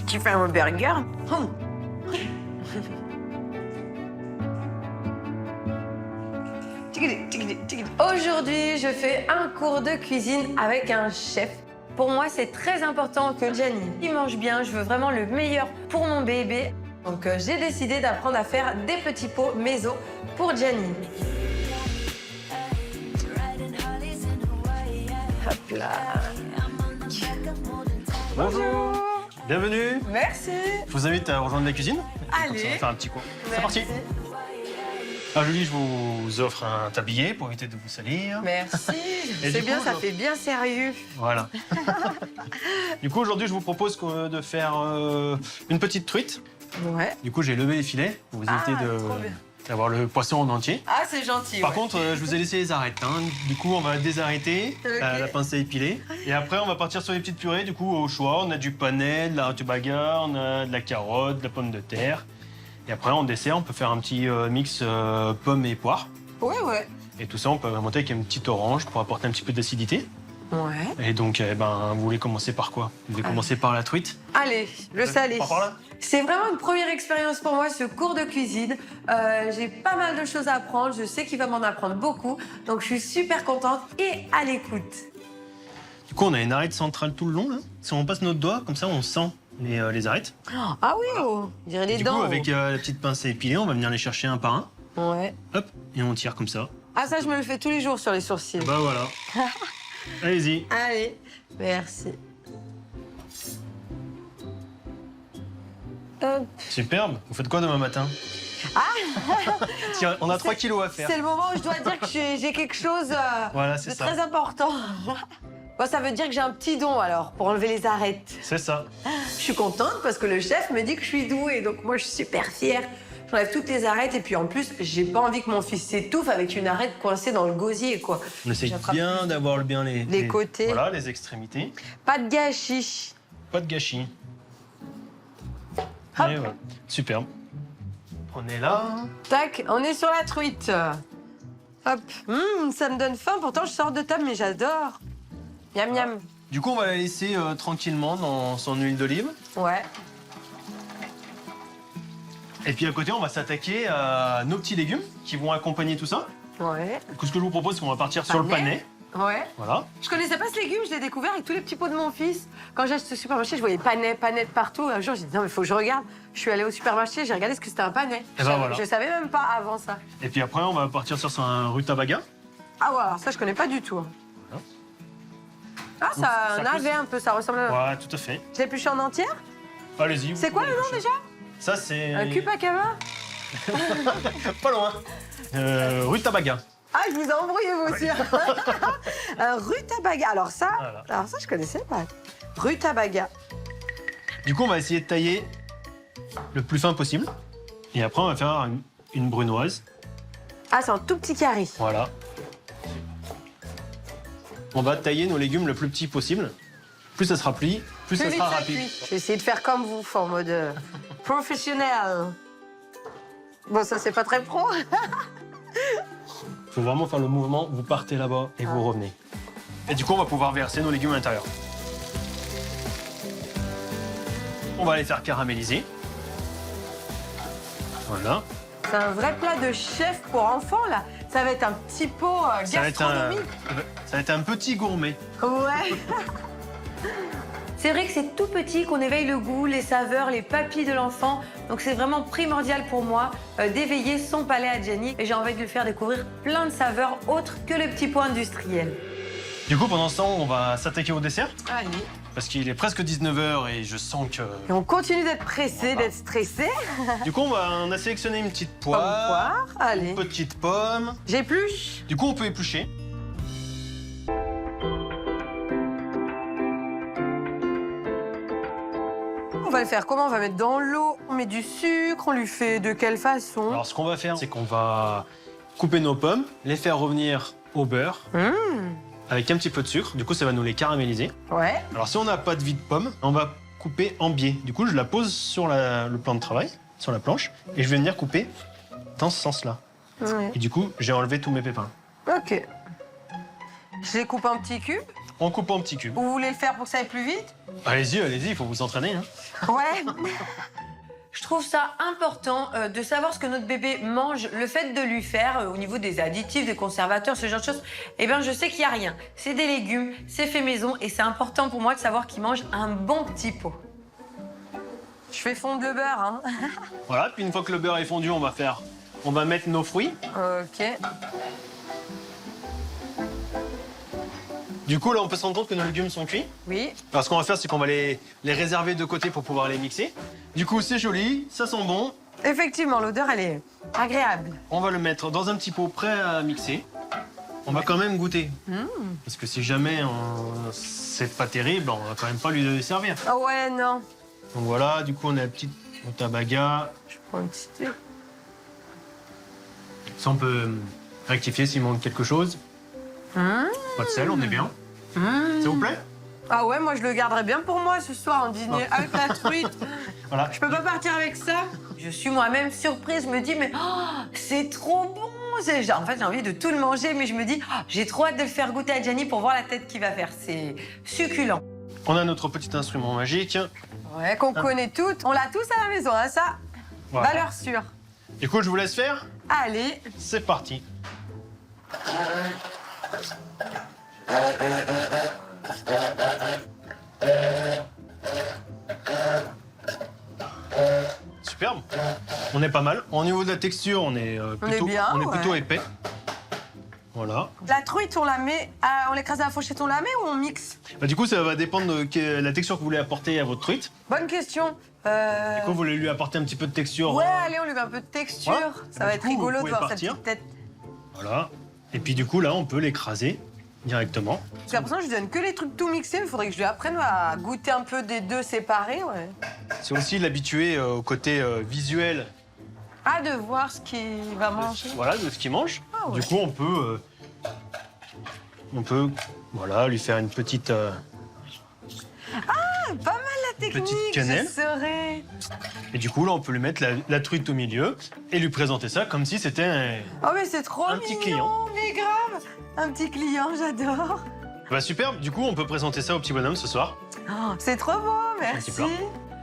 Tu fais un burger? Aujourd'hui, je fais un cours de cuisine avec un chef. Pour moi, c'est très important que Gianni il mange bien. Je veux vraiment le meilleur pour mon bébé. Donc, j'ai décidé d'apprendre à faire des petits pots maison pour Gianni. Hop là. Bonjour. Bienvenue. Merci. Je vous invite à rejoindre la cuisine. Allez. Comme ça, on va faire un petit cours. C'est Merci. parti. Alors Julie, je vous offre un tablier pour éviter de vous salir. Merci. Et C'est du bien, coup, ça fait bien sérieux. Voilà. Du coup, aujourd'hui, je vous propose de faire une petite truite. Ouais. Du coup, j'ai levé les filets pour vous éviter trop bien. d'avoir le poisson en entier. Ah, c'est gentil. Par ouais. contre, je vous ai laissé les arêtes. Hein. Du coup, on va désarrêter, Ok. la pince à épiler. Et après, on va partir sur les petites purées. Du coup, au choix, on a du panais, de la rutabaga, on a de la carotte, de la pomme de terre. Et après, en dessert, on peut faire un petit mix pommes et poires. Ouais. Et tout ça, on peut monter avec une petite orange pour apporter un petit peu d'acidité. Ouais. Et donc, vous voulez commencer par quoi? Vous voulez commencer par la truite? Allez, le salé. Par là? C'est vraiment une première expérience pour moi, ce cours de cuisine. J'ai pas mal de choses à apprendre. Je sais qu'il va m'en apprendre beaucoup. Donc, je suis super contente et à l'écoute. Du coup, on a une arête centrale tout le long. Là. Si on passe notre doigt, comme ça, on sent les arêtes. Ah oui, on dirait les Du dents. coup, avec la petite pince à épiler, on va venir les chercher un par un. Ouais. Hop, et on tire comme ça. Ah, ça, je me le fais tous les jours sur les sourcils. Bah voilà. Allez-y. Allez, merci. Hop. Superbe. Vous faites quoi demain matin? Tiens, on a 3 kilos à faire. C'est le moment où je dois dire que j'ai quelque chose Voilà, de c'est ça. très important. Bon, ça veut dire que j'ai un petit don, alors, pour enlever les arêtes. C'est ça. Je suis contente parce que le chef me dit que je suis douée, donc moi je suis super fière. J'enlève toutes les arêtes et puis en plus, j'ai pas envie que mon fils s'étouffe avec une arête coincée dans le gosier, quoi. On essaye J'attrape bien plus. d'avoir bien Les côtés. Voilà, les extrémités. Pas de gâchis. Pas de gâchis. Hop. Et voilà. Superbe. On est là. Tac, on est sur la truite. Hop. Ça me donne faim, pourtant je sors de table, mais j'adore. Miam miam. Du coup, on va la laisser tranquillement dans son huile d'olive. Ouais. Et puis à côté, on va s'attaquer à nos petits légumes qui vont accompagner tout ça. Ouais. Du coup, ce que je vous propose, c'est qu'on va partir sur le panais. Ouais. Voilà. Je connaissais pas ce légume, je l'ai découvert avec tous les petits pots de mon fils. Quand j'achète au supermarché, je voyais panais de partout. Un jour, j'ai dit non, mais il faut que je regarde. Je suis allée au supermarché, j'ai regardé ce que c'était un panais. Et ben voilà. Je savais même pas avant ça. Et puis après, on va partir sur un rutabaga. Ah ouais, alors ça, je connais pas du tout. Voilà. Ah, ça a Ça un peut- navet un peu, ça ressemble à... Ouais, tout à fait. Je l'épluche en entière? Allez-y. C'est quoi le nom déjà? Ça, c'est... Un cupacabra? Pas loin. Rutabaga. Ah, je vous ai embrouillé, vous aussi. Un rutabaga. Alors ça, Voilà. je connaissais pas. Rutabaga. Du coup, on va essayer de tailler le plus fin possible. Et après, on va faire une brunoise. Ah, c'est un tout petit carré. Voilà. On va tailler nos légumes le plus petit possible. Plus ça sera pli, plus ça Plus sera vite ça rapide. cuit. Je vais essayer de faire comme vous, en mode professionnel. Bon, ça, c'est pas très pro. Il faut vraiment faire le mouvement, vous partez là-bas et vous revenez. Et du coup, on va pouvoir verser nos légumes à l'intérieur. On va les faire caraméliser. Voilà. C'est un vrai plat de chef pour enfants, là. Ça va être un petit pot Ça va être gastronomique. ça va être un petit gourmet. Ouais. C'est vrai que c'est tout petit qu'on éveille le goût, les saveurs, les papilles de l'enfant. Donc c'est vraiment primordial pour moi d'éveiller son palais à Gianni. Et j'ai envie de lui faire découvrir plein de saveurs autres que le petit pot industriel. Du coup, pendant ce temps, on va s'attaquer au dessert. Allez. Parce qu'il est presque 19h et je sens que... Et on continue d'être pressé, d'être stressé. Du coup, on a sélectionné une petite poire, Allez. une petite pomme. J'épluche. Du coup, on peut éplucher. On va le faire comment? On va mettre dans l'eau, on met du sucre, on lui fait de quelle façon? Alors, ce qu'on va faire, c'est qu'on va couper nos pommes, les faire revenir au beurre avec un petit peu de sucre. Du coup, ça va nous les caraméliser. Ouais. Alors, si on n'a pas de vie de pomme, on va couper en biais. Du coup, je la pose sur le plan de travail, sur la planche, et je vais venir couper dans ce sens-là. Ouais. Et du coup, j'ai enlevé tous mes pépins. Ok. Je les coupe en petits cubes. on coupe en petits cubes. Vous voulez le faire pour que ça aille plus vite? Allez-y, il faut vous entraîner. Hein. Ouais. Je trouve ça important de savoir ce que notre bébé mange, le fait de lui faire au niveau des additifs, des conservateurs, ce genre de choses. Eh bien, je sais qu'il n'y a rien. C'est des légumes, c'est fait maison et c'est important pour moi de savoir qu'il mange un bon petit pot. Je fais fondre le beurre, hein. Voilà, puis une fois que le beurre est fondu, on va mettre nos fruits. Ok. Du coup, là, on peut se rendre compte que nos légumes sont cuits. Oui. Alors, ce qu'on va faire, c'est qu'on va les réserver de côté pour pouvoir les mixer. Du coup, c'est joli, ça sent bon. Effectivement, l'odeur, elle est agréable. On va le mettre dans un petit pot prêt à mixer. On va quand même goûter. Parce que si jamais c'est pas terrible, on va quand même pas lui servir. Ah ouais, non. Donc voilà, du coup, on a la petite rutabaga. Je prends une petite... Ça, on peut rectifier s'il manque quelque chose. Pas de sel, on est bien. Ça vous plaît? Ah ouais, moi je le garderai bien pour moi ce soir en dîner avec la truite. Voilà. Je peux pas partir avec ça. Je suis moi-même surprise, je me dis mais c'est trop bon. En fait, j'ai envie de tout le manger, mais je me dis j'ai trop hâte de le faire goûter à Gianni pour voir la tête qu'il va faire. C'est succulent. On a notre petit instrument magique. Ouais, qu'on connaît toutes. On l'a tous à la maison, hein, ça. Voilà. Valeur sûre. Du coup, je vous laisse faire. Allez. C'est parti. Superbe. On est pas mal. Au niveau de la texture, on est plutôt épais. Voilà. La truite, on la met, on l'écrase à la fourchette, on la met ou on mixe? Bah, du coup, ça va dépendre de la texture que vous voulez apporter à votre truite. Bonne question. Du coup, vous voulez lui apporter un petit peu de texture. Ouais, allez, on lui met un peu de texture. Voilà. Ça va être rigolo de pouvez voir partir. cette petite tête. Voilà. Et puis du coup, là, on peut l'écraser directement. J'ai l'impression que je donne que les trucs tout mixés. Il faudrait que je lui apprenne à goûter un peu des deux séparés. Ouais. C'est aussi l'habituer au côté visuel. Ah, de voir ce qu'il va manger. Voilà, de ce qu'il mange. Ah ouais. Du coup, on peut voilà, lui faire une petite... Ah, pas mal la technique, petite cannelle. je saurais. Et du coup, là, on peut lui mettre la truite au milieu et lui présenter ça comme si c'était Oh, mais c'est trop un mignon, petit client. mais grave. Un petit client, j'adore. Bah superbe, du coup, on peut présenter ça au petit bonhomme ce soir. Oh, c'est trop beau, petit merci. plat.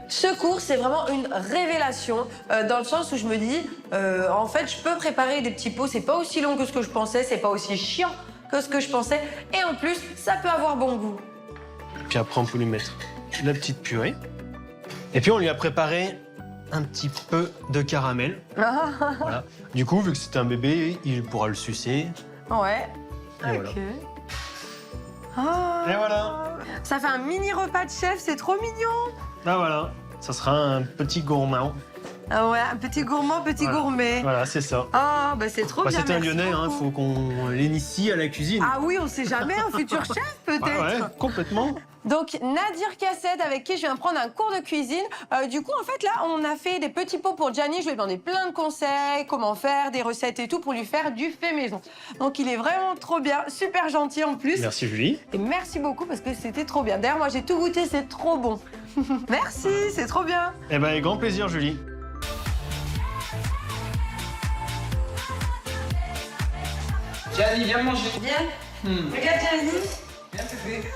Ce cours, c'est vraiment une révélation, dans le sens où je me dis, en fait, je peux préparer des petits pots, c'est pas aussi long que ce que je pensais, c'est pas aussi chiant que ce que je pensais, et en plus, ça peut avoir bon goût. Puis après, on peut lui mettre la petite purée. Et puis, on lui a préparé un petit peu de caramel. Voilà. Du coup, vu que c'est un bébé, il pourra le sucer. Ouais. Et Ok. voilà. Ah. Et voilà. Ça fait un mini repas de chef, c'est trop mignon. Ah voilà, ça sera un petit gourmand. Ah ouais, un petit gourmand, petit Voilà. gourmet. Voilà, c'est ça. Ah, bah c'est trop Bah, bien. c'est un merci Lyonnais, il beaucoup. faut qu'on l'initie à la cuisine. Ah oui, on sait jamais, un futur chef peut-être. Ouais, complètement. Donc Nadir Cassette, avec qui je viens prendre un cours de cuisine. Du coup, en fait, là, on a fait des petits pots pour Gianni. Je lui ai demandé plein de conseils, comment faire, des recettes et tout pour lui faire du fait maison. Donc il est vraiment trop bien, super gentil en plus. Merci Julie. Et merci beaucoup parce que c'était trop bien. D'ailleurs, moi, j'ai tout goûté, c'est trop bon. Merci, c'est trop bien. Eh ben, avec grand plaisir Julie. Gianni, viens manger. Viens. Regarde Gianni. Viens bébé.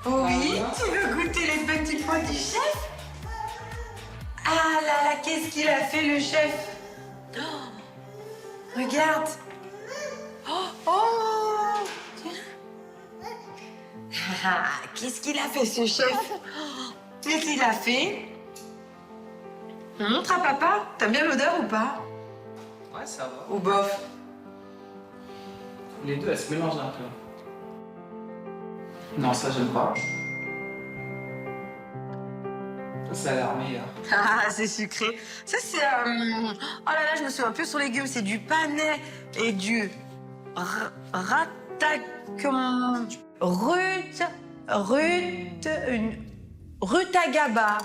Oui, tu veux goûter les petits pots du chef? Ah là là, qu'est-ce qu'il a fait le chef? Oh, regarde. Oh. Ah, qu'est-ce qu'il a fait ce chef? Qu'est-ce qu'il a fait? Montre à papa. T'aimes bien l'odeur ou pas? Ouais, ça va. Ou bof? Les deux, elles se mélangent un peu. Non, ça, j'aime pas. Ça a l'air meilleur. Ah, c'est sucré. Ça, c'est... Oh là là, je me souviens plus sur les légumes. C'est du panais et du... Rutagaba.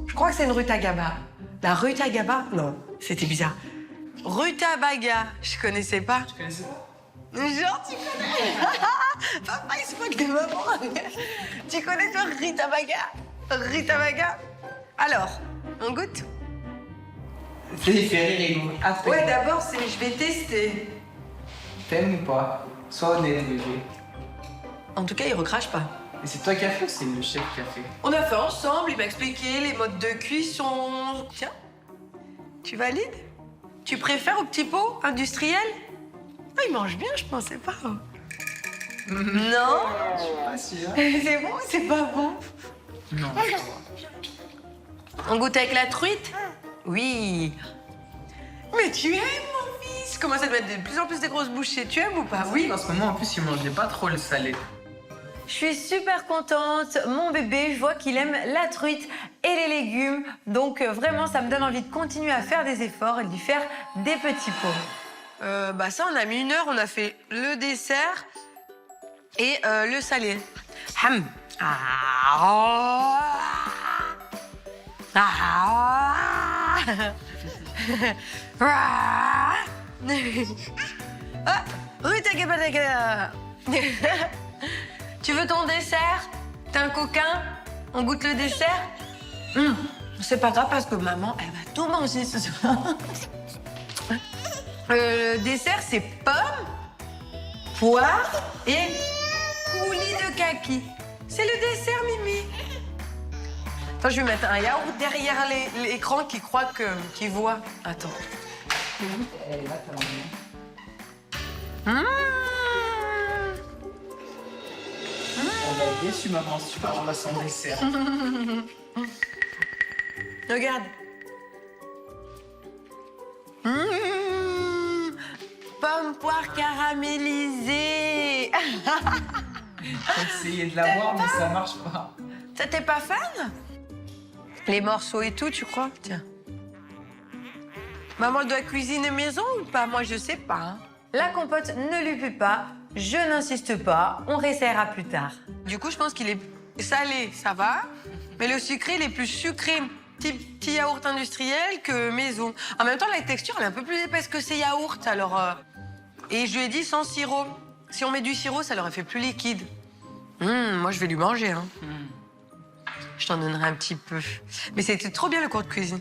Je crois que c'est une rutagaba. La rutagaba? Non, c'était bizarre. Rutabaga, je connaissais pas. Tu connaissais pas? Genre, tu connais? Papa, il se moque de maman. Tu connais toi Rutabaga? Rutabaga? Alors, on goûte? C'est différent, après. Ouais, d'abord, je vais tester. T'aimes ou pas? Sois honnête, bébé. En tout cas, il recrache pas. Et c'est toi qui as fait ou c'est le chef qui a fait? On a fait ensemble, il m'a expliqué les modes de cuisson. Tiens, tu valides? Tu préfères au petit pot industriel? Ah, il mange bien, je pensais pas. Non? Je suis pas sûre. C'est bon ou c'est pas bon? Non. On goûte avec la truite? Oui. Mais tu aimes, mon fils? Commence à te mettre de plus en plus des grosses bouchées. Tu aimes ou pas? Oui, en ce moment, en plus, il mangeait pas trop le salé. Je suis super contente. Mon bébé, je vois qu'il aime la truite et les légumes. Donc vraiment, ça me donne envie de continuer à faire des efforts et de lui faire des petits pots. Ça, on a mis 1 heure. On a fait le dessert et le salé. Ham. Tu veux ton dessert? T'as un coquin? On goûte le dessert? C'est pas grave parce que maman, elle va tout manger ce soir. Le dessert, c'est pommes, poire et coulis de kaki. C'est le dessert, Mimi. Attends, je vais mettre un yaourt derrière l'écran qui croit qu'il voit. Attends. Elle est là, ta maman. On va être déçus, maman, si tu parles à son dessert. Regarde. Pomme poire caramélisée. J'ai essayé de l'avoir, mais ça marche pas. Ça, t'es pas fan? Les morceaux et tout, tu crois? Tiens. Maman doit cuisiner maison ou pas? Moi, je sais pas. Hein. La compote ne lui plaît pas. Je n'insiste pas. On réessayera plus tard. Du coup, je pense qu'il est salé, ça va. Mais le sucré, il est plus sucré. Petit yaourt industriel que maison. En même temps, la texture, elle est un peu plus épaisse que ces yaourts. Alors, Et je lui ai dit sans sirop. Si on met du sirop, ça l'aurait fait plus liquide. Moi, je vais lui manger. Hein. Je t'en donnerai un petit peu. Mais c'était trop bien le cours de cuisine.